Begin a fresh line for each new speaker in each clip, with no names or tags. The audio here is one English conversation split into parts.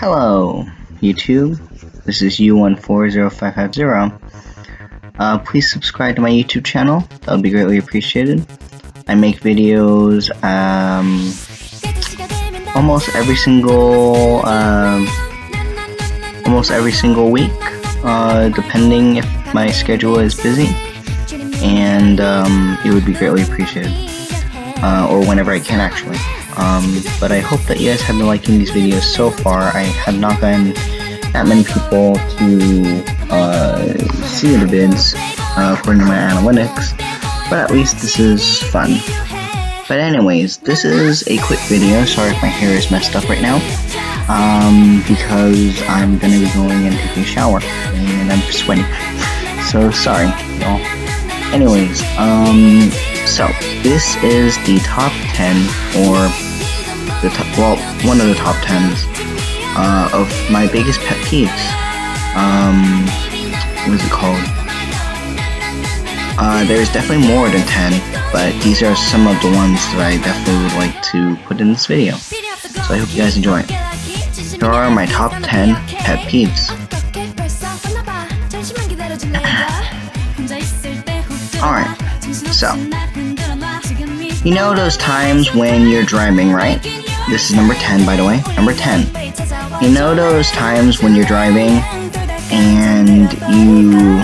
Hello, YouTube. This is U140550. Please subscribe to my YouTube channel. That would be greatly appreciated. I make videos almost every single week, depending if my schedule is busy, and it would be greatly appreciated, or whenever I can actually. But I hope that you guys have been liking these videos so far. I have not gotten that many people to see the vids according to my analytics, but at least this is fun. But anyways, this is a quick video. Sorry if my hair is messed up right now, because I'm gonna be going and taking a shower and I'm sweaty, so sorry y'all. Anyways, so this is the top 10, or the top, well, one of the top 10s of my biggest pet peeves. What is it called? There's definitely more than 10, but these are some of the ones that I definitely would like to put in this video. So I hope you guys enjoy it. Here are my top 10 pet peeves. Alright, so, you know those times when you're driving, right? This is number 10, by the way. Number 10. You know those times when you're driving and you,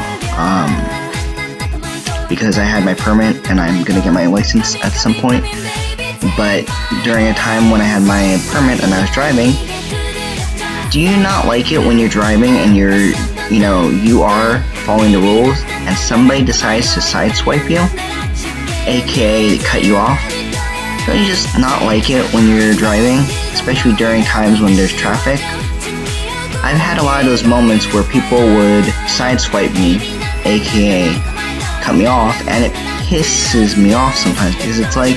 because I had my permit and I'm gonna get my license at some point, but during a time when I had my permit and I was driving, do you not like it when you're driving and you are following the rules and somebody decides to sideswipe you, aka cut you off? Don't you just not like it when you're driving, especially during times when there's traffic? I've had a lot of those moments where people would sideswipe me, aka cut me off, and it pisses me off sometimes because it's like,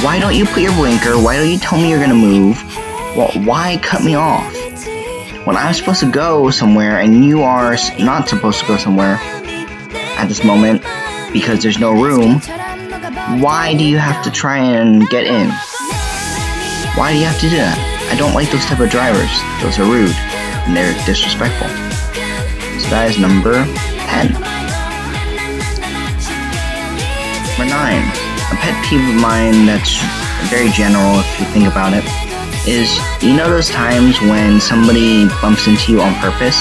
why don't you put your blinker? Why don't you tell me you're gonna move? Well, why cut me off? When I'm supposed to go somewhere and you are not supposed to go somewhere at this moment because there's no room, why do you have to try and get in? Why do you have to do that? I don't like those type of drivers. Those are rude and they're disrespectful. So that is number 10. Number 9. A pet peeve of mine that's very general if you think about it is, you know those times when somebody bumps into you on purpose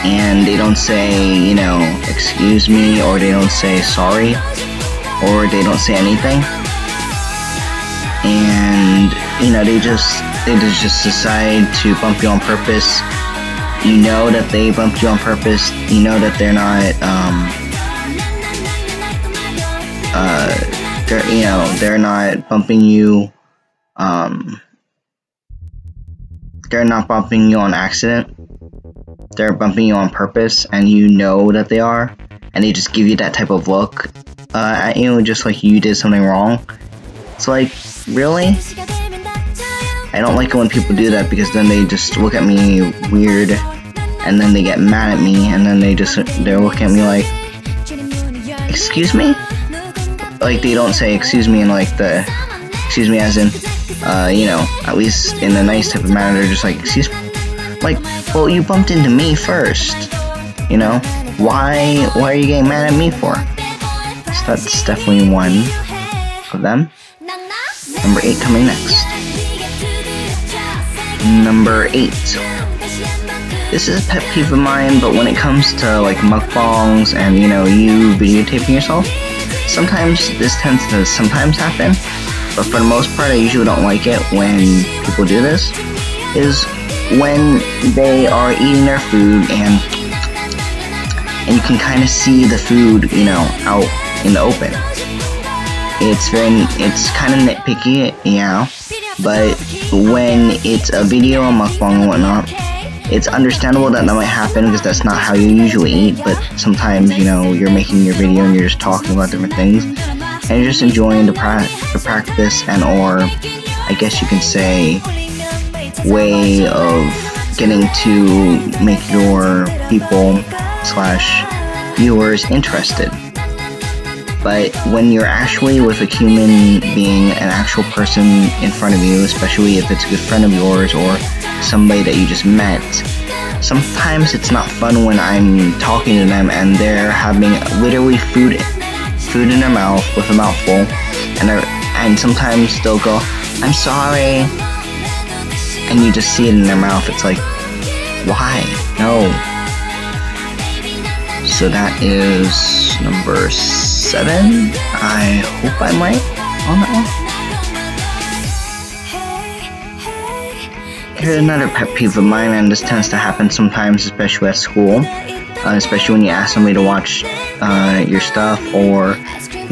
and they don't say, excuse me, or they don't say sorry, or they don't say anything, and they just decide to bump you on purpose. You know that they bumped you on purpose. You know that they're not they're not bumping you. They're not bumping you on accident. They're bumping you on purpose, and you know that they are, and they just give you that type of look at you, just like you did something wrong. It's like, really? I don't like it when people do that, because then they just look at me weird, and then they get mad at me, and then they're looking at me like, excuse me? Like, they don't say excuse me in like the, excuse me as in, at least in a nice type of manner. They're just like, excuse me? Like, well, you bumped into me first, why are you getting mad at me for? So that's definitely one of them. Number 8 coming next. Number 8. This is a pet peeve of mine, but when it comes to like mukbangs and you videotaping yourself, sometimes this tends to sometimes happen, but for the most part I usually don't like it when people do this, is when they are eating their food and you can kind of see the food, out in the open. It's kind of nitpicky, but when it's a video on mukbang and whatnot, it's understandable that might happen because that's not how you usually eat, but sometimes, you're making your video and you're just talking about different things, and you're just enjoying the practice and, or I guess you can say, way of getting to make your people / viewers interested. But when you're actually with a human being, an actual person in front of you, especially if it's a good friend of yours or somebody that you just met, sometimes it's not fun when I'm talking to them and they're having literally food in their mouth with a mouthful, and sometimes they'll go, "I'm sorry," and you just see it in their mouth. It's like, why? No. So that is number 7. I hope I'm right on that one. Here's another pet peeve of mine, and this tends to happen sometimes, especially at school. Especially when you ask somebody to watch your stuff, or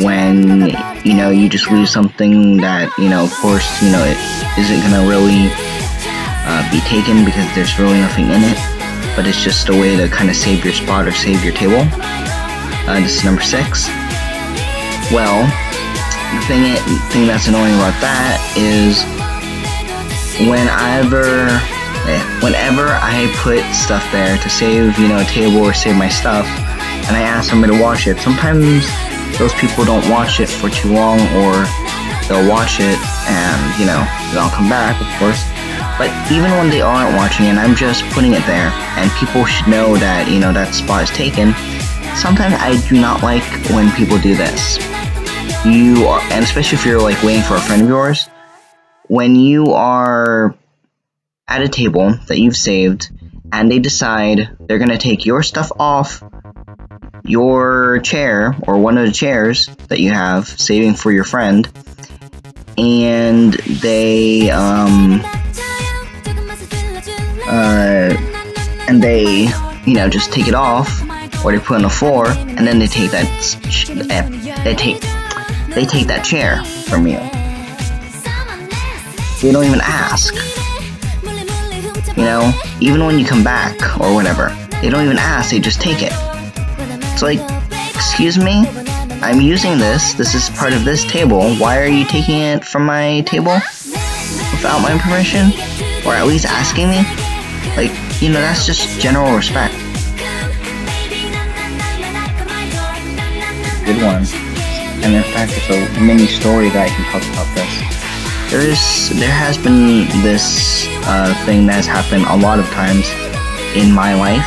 when, you just leave something that, of course, it isn't gonna really be taken because there's really nothing in it, but it's just a way to kind of save your spot or save your table. This is number 6. Well, the thing that's annoying about that is whenever I put stuff there to save, a table or save my stuff, and I ask somebody to watch it, sometimes those people don't watch it for too long, or they'll watch it and, they'll come back, of course. But even when they aren't watching it, I'm just putting it there, and people should know that, that spot is taken. Sometimes I do not like when people do this. And especially if you're like waiting for a friend of yours, when you are at a table that you've saved, and they decide they're gonna take your stuff off your chair, or one of the chairs that you have saving for your friend, and they just take it off, or they put it on the floor, and then they take that chair from you. They don't even ask. Even when you come back or whatever, they don't even ask, they just take it. It's like, excuse me, I'm using this is part of this table, why are you taking it from my table without my permission? Or at least asking me? Like, that's just general respect. Good one. And in fact, it's a mini story that I can talk about this. There has been this thing that has happened a lot of times in my life,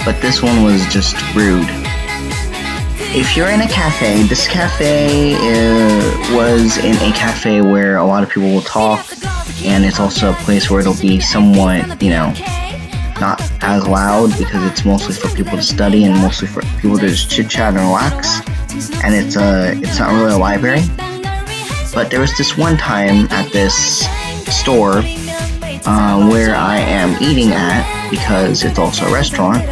but this one was just rude. If you're in a cafe, this cafe was in a cafe where a lot of people will talk, and it's also a place where it'll be somewhat, not as loud, because it's mostly for people to study and mostly for people to just chit chat and relax, and it's not really a library. But there was this one time at this store where I am eating at, because it's also a restaurant,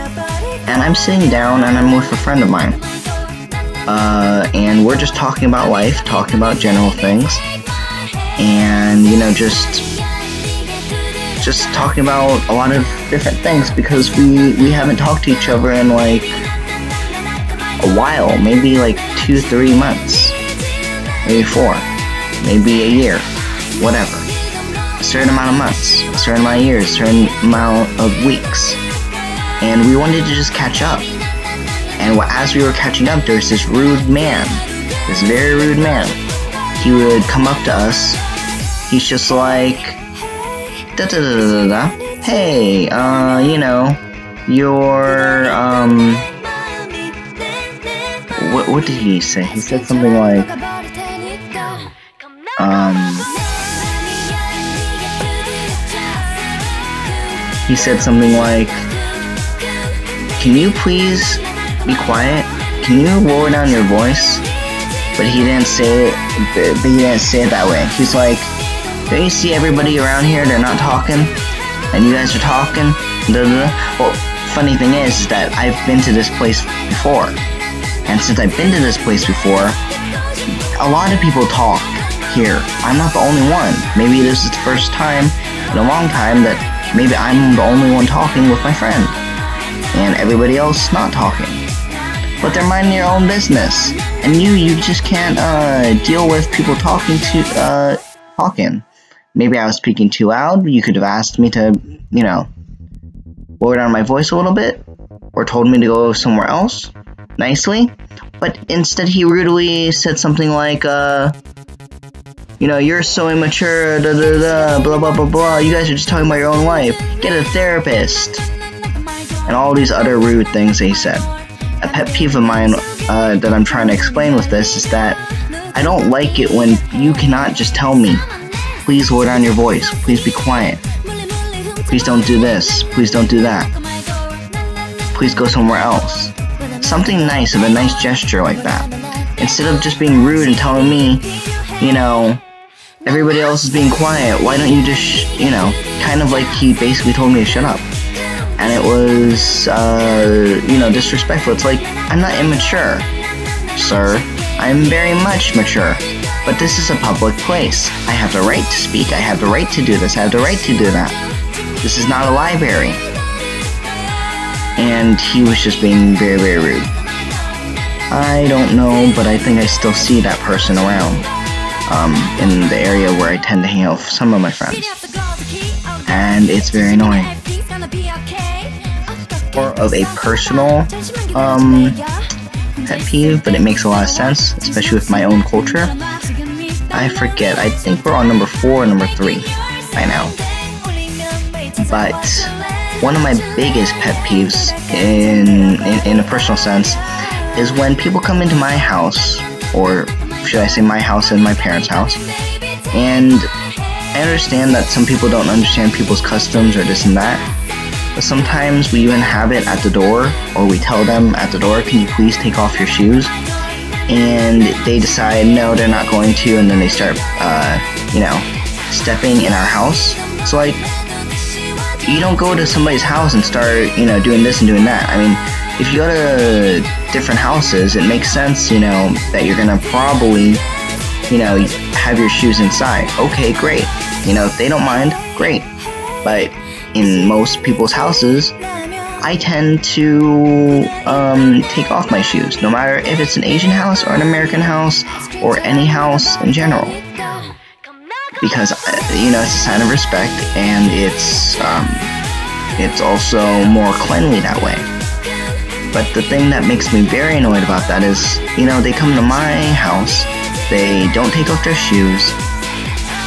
and I'm sitting down and I'm with a friend of mine, and we're just talking about life, talking about general things, and just talking about a lot of different things, because we haven't talked to each other in like a while, maybe like 2-3 months, maybe 4, maybe a year, whatever. A certain amount of months, a certain amount of years, a certain amount of weeks. And we wanted to just catch up. And as we were catching up, there's this rude man, this very rude man. He would come up to us. He's just like, da-da-da-da-da-da. Hey, you're, what did he say? He said something like, he said something like, "Can you please be quiet? Can you lower down your voice?" But he didn't say it. But he didn't say it that way. He's like, "Don't you see everybody around here? They're not talking, and you guys are talking." Well, funny thing is that I've been to this place before, and since I've been to this place before, a lot of people talk here. I'm not the only one. Maybe this is the first time in a long time that maybe I'm the only one talking with my friend, and everybody else not talking. But they're minding their own business, and you just can't deal with people talking. Maybe I was speaking too loud. You could have asked me to, lower down my voice a little bit, or told me to go somewhere else nicely. But instead he rudely said something like, you know, you're so immature, da da da, blah blah blah blah, you guys are just talking about your own life, get a therapist, and all these other rude things that he said. A pet peeve of mine that I'm trying to explain with this is that I don't like it when you cannot just tell me, please lower down your voice, please be quiet, please don't do this, please don't do that, please go somewhere else. Something nice, of a nice gesture like that. Instead of just being rude and telling me, you know, everybody else is being quiet, why don't you just, you know, kind of like he basically told me to shut up. And it was, you know, disrespectful. It's like, I'm not immature, sir. I'm very much mature. But this is a public place. I have the right to speak. I have the right to do this. I have the right to do that. This is not a library. And he was just being very, very rude. I don't know, but I think I still see that person around. In the area where I tend to hang out with some of my friends. And it's very annoying. More of a personal pet peeve, but it makes a lot of sense, especially with my own culture. I forget, I think we're on number 4 or number 3 by now. But one of my biggest pet peeves in a personal sense is when people come into my house, or should I say my house and my parents' house, and I understand that some people don't understand people's customs or this and that, but sometimes we even have it at the door, or we tell them at the door, can you please take off your shoes? And they decide no, they're not going to, and then they start, you know, stepping in our house. It's like, you don't go to somebody's house and start, you know, doing this and doing that. I mean, if you go to different houses, it makes sense, you know, that you're gonna probably, you know, have your shoes inside. Okay, great. You know, if they don't mind, great. But in most people's houses, I tend to take off my shoes, no matter if it's an Asian house or an American house or any house in general. Because, you know, it's a sign of respect, and it's also more cleanly that way. But the thing that makes me very annoyed about that is, you know, they come to my house, they don't take off their shoes,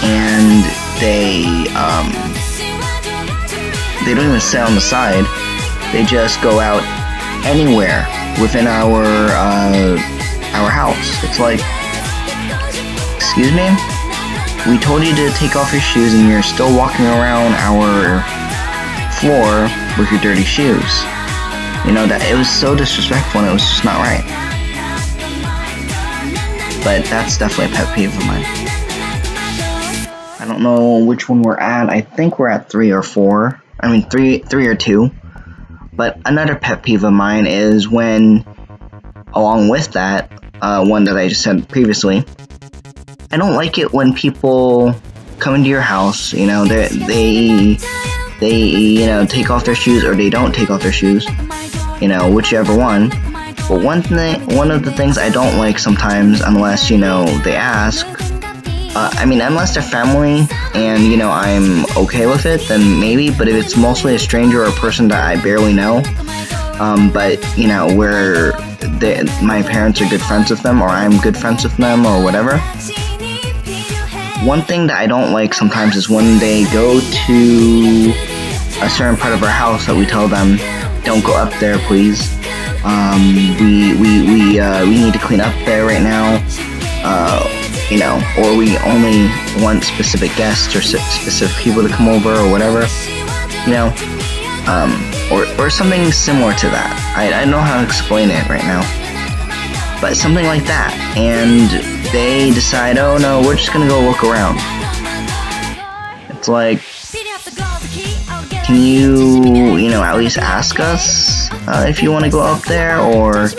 and they don't even sit on the side. They just go out anywhere within our house. It's like, excuse me? We told you to take off your shoes and you're still walking around our floor with your dirty shoes. You know, that it was so disrespectful and it was just not right. But that's definitely a pet peeve of mine. I don't know which one we're at. I think we're at 3 or 4. I mean, 3 or 2. But another pet peeve of mine is when, along with that, one that I just said previously, I don't like it when people come into your house, you know, they you know, take off their shoes, or they don't take off their shoes, you know, whichever one. But one of the things I don't like sometimes, unless, you know, they ask, I mean, unless they're family and, you know, I'm okay with it, then maybe. But if it's mostly a stranger or a person that I barely know, but, you know, where my parents are good friends with them, or I'm good friends with them, or whatever. One thing that I don't like sometimes is when they go to a certain part of our house that we tell them, don't go up there, please. We need to clean up there right now. You know, or we only want specific guests or specific people to come over, or whatever. You know, or something similar to that. I don't know how to explain it right now. But something like that, and they decide, oh no, we're just gonna go look around. It's like, can you know, at least ask us if you want to go up there, or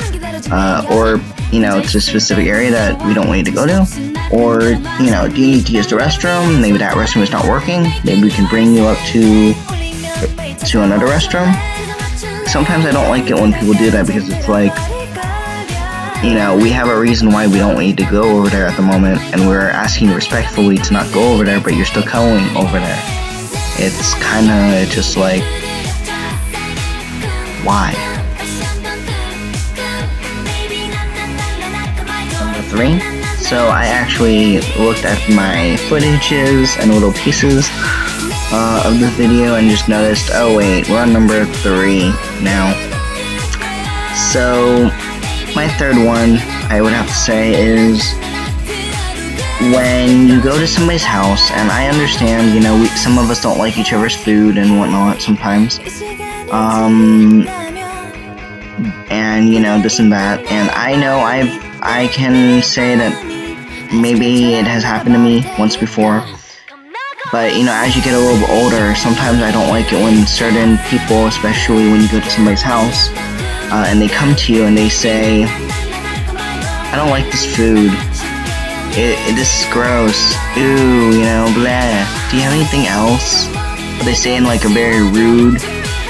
you know, to a specific area that we don't want you to go to, or, you know, do you need to use the restroom? Maybe that restroom is not working. Maybe we can bring you up to another restroom. Sometimes I don't like it when people do that, because it's like, you know, we have a reason why we don't want you to go over there at the moment, and we're asking you respectfully to not go over there, but you're still going over there. It's kinda just like, why? 3. So I actually looked at my footages and little pieces of this video and just noticed, oh wait, we're on number 3 now. So my third one, I would have to say, is when you go to somebody's house, and I understand, you know, some of us don't like each other's food and whatnot sometimes, and you know, this and that, and I know I can say that maybe it has happened to me once before, but you know, as you get a little bit older, sometimes I don't like it when certain people, especially when you go to somebody's house, and they come to you and they say, I don't like this food, this is gross, ooh, you know, blah, do you have anything else? But they say in like a very rude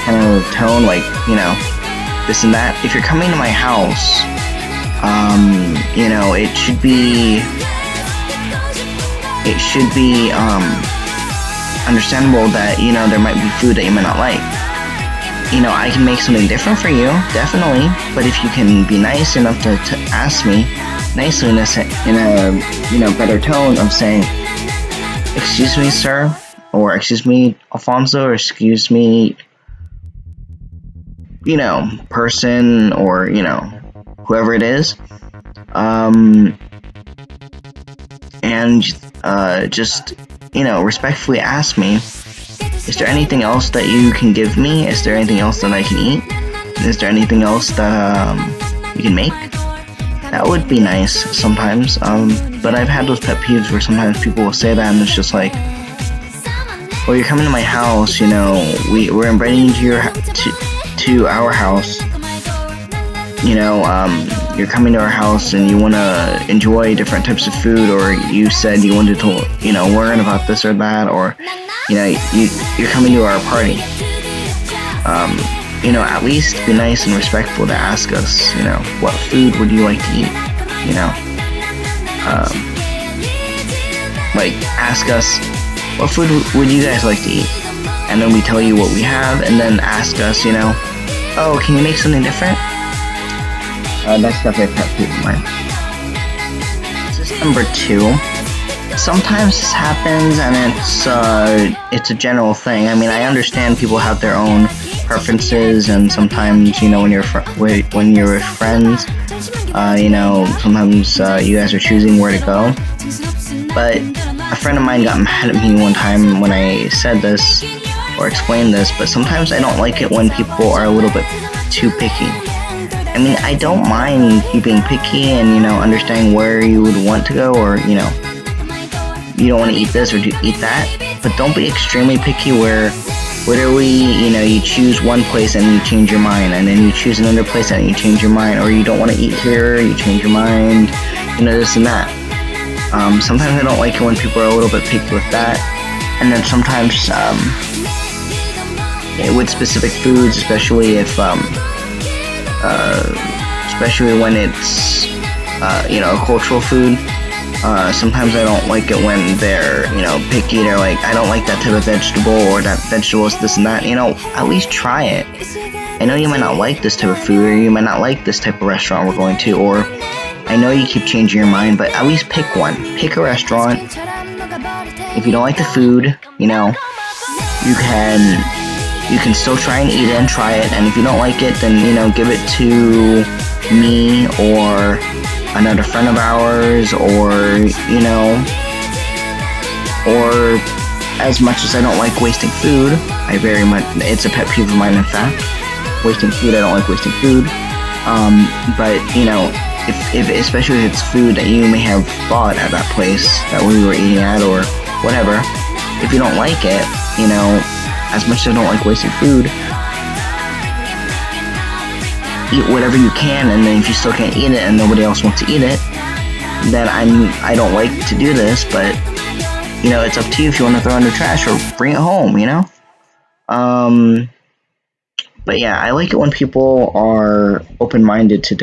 kind of tone, like, you know, this and that. If you're coming to my house, you know, it should be understandable that, you know, there might be food that you might not like. You know, I can make something different for you, definitely, but if you can be nice enough to ask me nicely in a, you know, better tone of saying, excuse me, sir, or excuse me, Alfonso, or excuse me, you know, person, or, you know, whoever it is, and just, you know, respectfully ask me, is there anything else that you can give me? Is there anything else that I can eat? Is there anything else that you can make? That would be nice sometimes, but I've had those pet peeves where sometimes people will say that and it's just like, well, you're coming to my house, you know, we're inviting you to our house, you know, you're coming to our house and you want to enjoy different types of food, or you said you wanted to, you know, learn about this or that, or, you know, you're coming to our party. You know, at least be nice and respectful to ask us, you know, what food would you like to eat, you know, like, ask us, what food would you guys like to eat, and then we tell you what we have, and then ask us, you know, oh, can you make something different? That's definitely a pet peeve of mine. This is number 2. Sometimes this happens, and it's a general thing. I mean, I understand people have their own preferences, and sometimes, you know, when you're with friends, you know, sometimes you guys are choosing where to go. But a friend of mine got mad at me one time when I said this or explained this. But sometimes I don't like it when people are a little bit too picky. I mean, I don't mind you being picky and, you know, understanding where you would want to go, or, you know, you don't want to eat this or eat that, but don't be extremely picky where literally, you know, you choose one place and you change your mind, and then you choose another place and you change your mind, or you don't want to eat here, you change your mind, you know, this and that. Sometimes I don't like it when people are a little bit picky with that, and then sometimes, with specific foods, especially if, especially when it's, you know, a cultural food. Sometimes I don't like it when they're, you know, picky. They're like, I don't like that type of vegetable, or that vegetable is this and that. You know, at least try it. I know you might not like this type of food, or you might not like this type of restaurant we're going to, or I know you keep changing your mind, but at least pick one. Pick a restaurant. If you don't like the food, you know, you can still try and eat it and try it, and if you don't like it, then, you know, give it to me or another friend of ours, or, you know, or, as much as I don't like wasting food, it's a pet peeve of mine, in fact, wasting food. I don't like wasting food, but, you know, if especially if it's food that you may have bought at that place that we were eating at, or whatever, if you don't like it, you know, as much as I don't like wasting food, eat whatever you can, and then if you still can't eat it and nobody else wants to eat it, then I don't like to do this, but, you know, it's up to you if you want to throw it in the trash or bring it home, you know? But yeah, I like it when people are open-minded to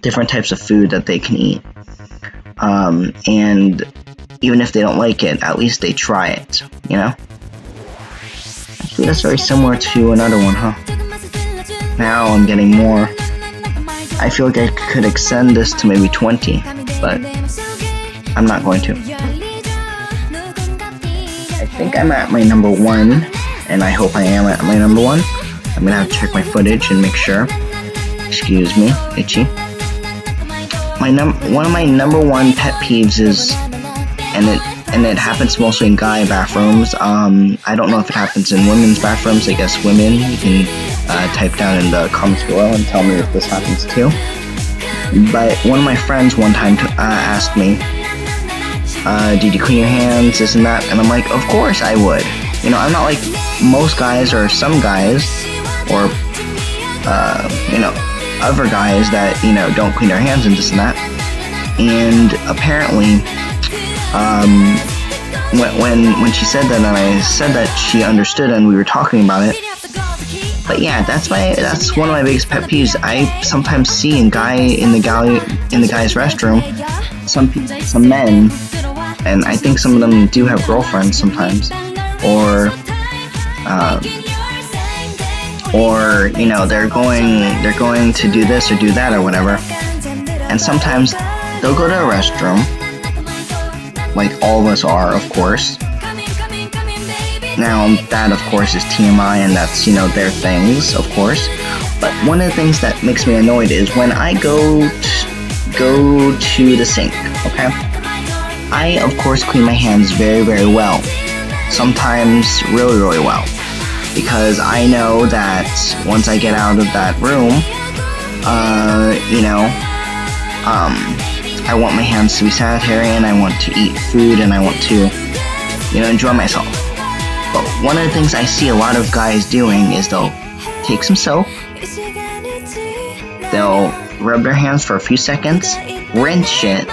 different types of food that they can eat. And even if they don't like it, at least they try it, you know? Actually, that's very similar to another one, huh? Now I'm getting more. I feel like I could extend this to maybe 20. but I'm not going to. I think I'm at my number 1, and I hope I am at my number 1. I'm gonna have to check my footage and make sure. Excuse me, itchy. One of my number 1 pet peeves is, and it happens mostly in guy bathrooms. I don't know if it happens in women's bathrooms. I guess women, you can type down in the comments below and tell me if this happens too. But one of my friends one time asked me, did you clean your hands, this and that? And I'm like, of course I would. You know, I'm not like most guys or some guys, or, you know, other guys that, you know, don't clean their hands and this and that. And apparently, when she said that, and I said that she understood and we were talking about it. But yeah, that's one of my biggest pet peeves. I sometimes see in the guy's restroom, some men, and I think some of them do have girlfriends sometimes, or you know, they're going to do this or do that or whatever, and sometimes they'll go to a restroom, like all of us are, of course. Now, that, of course, is TMI, and that's, you know, their things, of course. But one of the things that makes me annoyed is when I go to the sink, okay? I, of course, clean my hands very, very well. Sometimes really, really well. Because I know that once I get out of that room, you know, I want my hands to be sanitary, and I want to eat food, and I want to, you know, enjoy myself. But one of the things I see a lot of guys doing is they'll take some soap, they'll rub their hands for a few seconds, rinse it,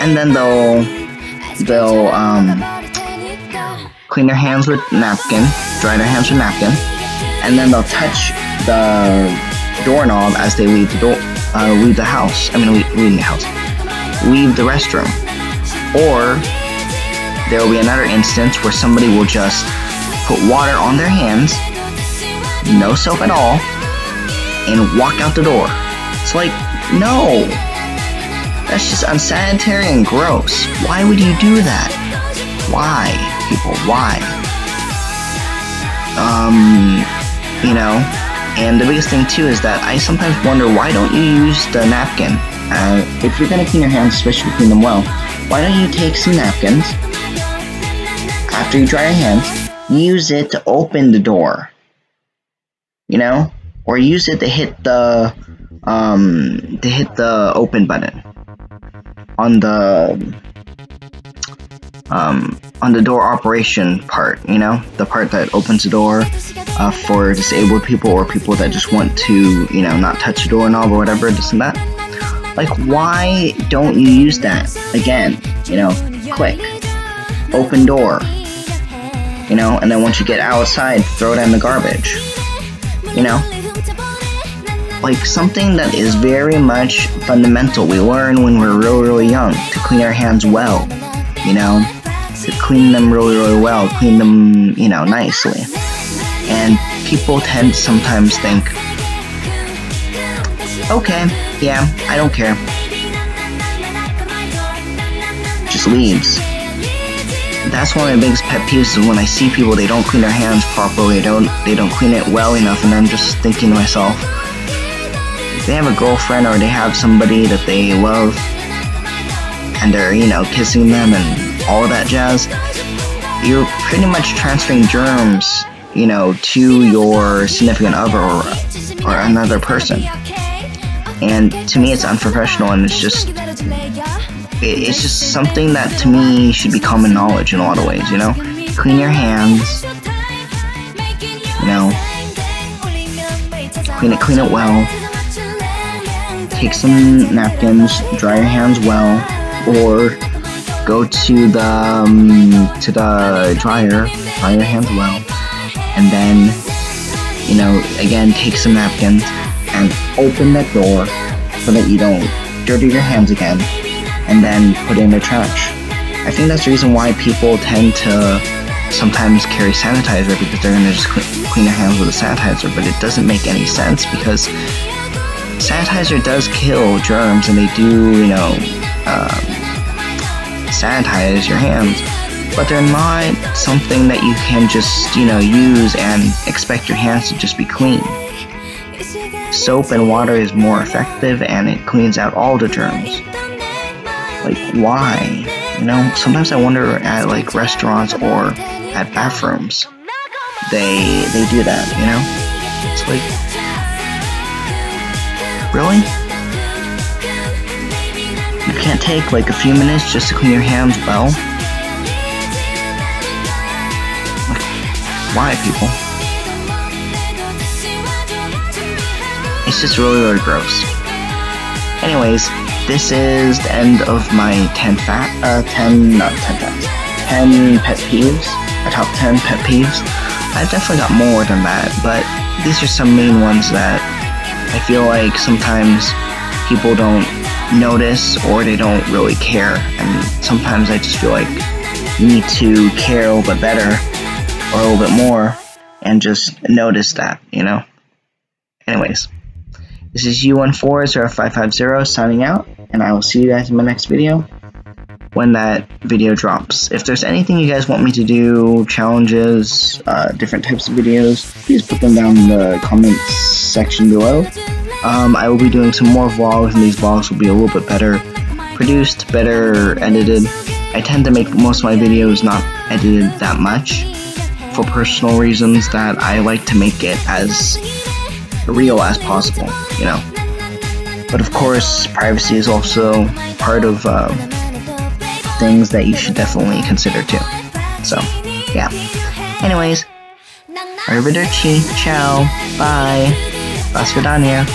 and then they'll clean their hands with napkin, dry their hands with napkin, and then they'll touch the doorknob as they leave the house. I mean, leave the restroom. Or there will be another instance where somebody will just put water on their hands, no soap at all, and walk out the door. It's like, no, that's just unsanitary and gross. Why would you do that? Why, people, why? You know, and the biggest thing too is that I sometimes wonder, why don't you use the napkin? If you're gonna clean your hands, especially clean them well, why don't you take some napkins, after you dry your hands, use it to open the door, you know, or use it to hit the open button on the door operation part, you know, the part that opens the door for disabled people or people that just want to, you know, not touch the doorknob or whatever, this and that. Like, why don't you use that? Again, you know, click, open door, you know, and then once you get outside, throw it in the garbage, you know? Like, something that is very much fundamental. We learn when we're really, really young to clean our hands well, you know? To clean them really, really well, clean them, you know, nicely. And people tend to sometimes think, okay, yeah, I don't care. Just leaves. That's one of my biggest pet peeves, is when I see people, they don't clean their hands properly, they don't clean it well enough, and I'm just thinking to myself, if they have a girlfriend or they have somebody that they love, and they're, you know, kissing them and all of that jazz, you're pretty much transferring germs, you know, to your significant other or another person. And to me, it's unprofessional, and it's just something that to me should be common knowledge in a lot of ways, you know? Clean your hands, you know, clean it well, take some napkins, dry your hands well, or go to the dryer, dry your hands well, and then, you know, again, take some napkins and open that door so that you don't dirty your hands again, and then put it in the trash. I think that's the reason why people tend to sometimes carry sanitizer, because they're gonna just clean their hands with a sanitizer, but it doesn't make any sense, because sanitizer does kill germs, and they do, sanitize your hands, but they're not something that you can just, use and expect your hands to just be clean. Soap and water is more effective, and it cleans out all the germs. Like, why? Sometimes I wonder at, like, restaurants or at bathrooms, they do that, It's like, really? You can't take, like, a few minutes just to clean your hands well? Like, why, people? It's just really, really gross. Anyways, this is the end of my 10 pet peeves, my top 10 pet peeves. I've definitely got more than that, but these are some main ones that I feel like sometimes people don't notice or they don't really care, and sometimes I just feel like you need to care a little bit better or a little bit more and just notice that, Anyways, this is U140550 signing out, and I will see you guys in my next video when that video drops. If there's anything you guys want me to do, challenges, different types of videos, please put them down in the comments section below. I will be doing some more vlogs, and these vlogs will be a little bit better produced, better edited. I tend to make most of my videos not edited that much for personal reasons, that I like to make it as real as possible, But of course, privacy is also part of things that you should definitely consider too. So, yeah. Anyways, arrivederci, ciao, bye, do svidania.